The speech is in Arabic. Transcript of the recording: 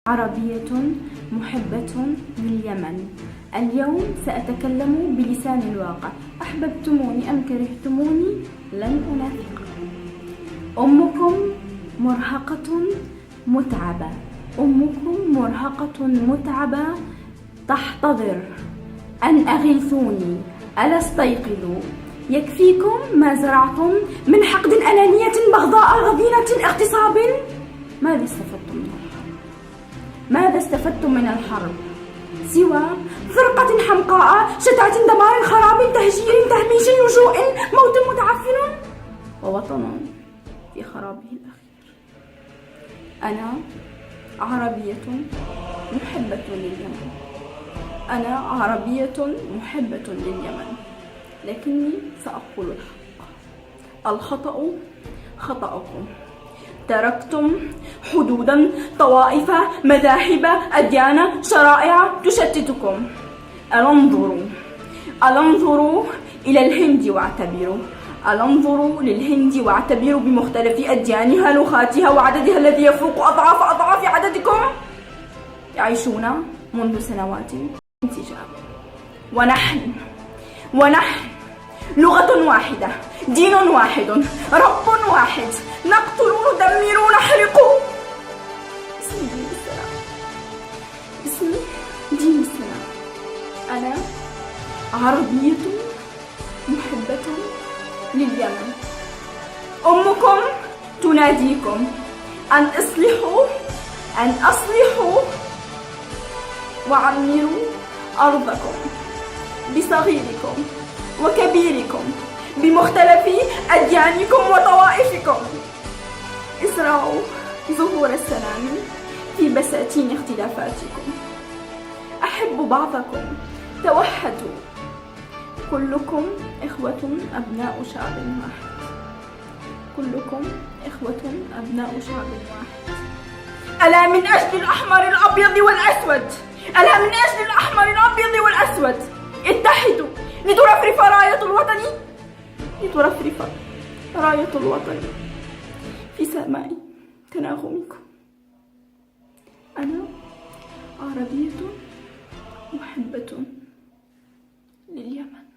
عربية محبة لليمن. اليوم سأتكلم بلسان الواقع. أحببتموني أم كرهتموني لن أنافق. أمكم مرهقة متعبة، أمكم مرهقة متعبة تحتضر أن أغيثوني. ألا استيقظوا، يكفيكم ما زرعتم من حقد، أنانية، بغضاء، غضينة، اغتصاب. ماذا استفدتم من الحرب؟ ماذا استفدتم من الحرب سوى فرقة حمقاء، شتات، دمار، خراب، تهجير، تهميش، لجوء، موت متعفن، ووطن في خرابه الأخير. أنا عربية محبة لليمن، أنا عربية محبة لليمن، لكني سأقول الحق. الخطأ خطأكم. تركتم حدودا، طوائف، مذاهب، أديان، شرائع تشتتكم. ألا انظروا إلى الهند واعتبروا. ألا انظروا للهند واعتبروا بمختلف أديانها، لغاتها، وعددها الذي يفوق أضعاف عددكم. يعيشون منذ سنوات انسجام، ونحن لغة واحدة، دين واحد، رب واحد، نقتل، ندمر، نحرق. اسمي دين السلام، اسمي دين السلام. أنا عربية محبة لليمن. أمكم تناديكم أن أصلحوا وعمروا أرضكم بصغيركم وكبيركم، بمختلف أديانكم وطوائفكم. ازرعوا زهور السلام في بساتين اختلافاتكم. أحبوا بعضكم، توحدوا. كلكم إخوة أبناء شعب واحد، كلكم إخوة أبناء شعب واحد. ألا من أجل الأحمر الأبيض والأسود، ألا من أجل الأحمر الأبيض والأسود اتحدوا لترفرف راية الوطن، لترفرف راية الوطن في سماء تناغمكم. أنا عربية محبة لليمن.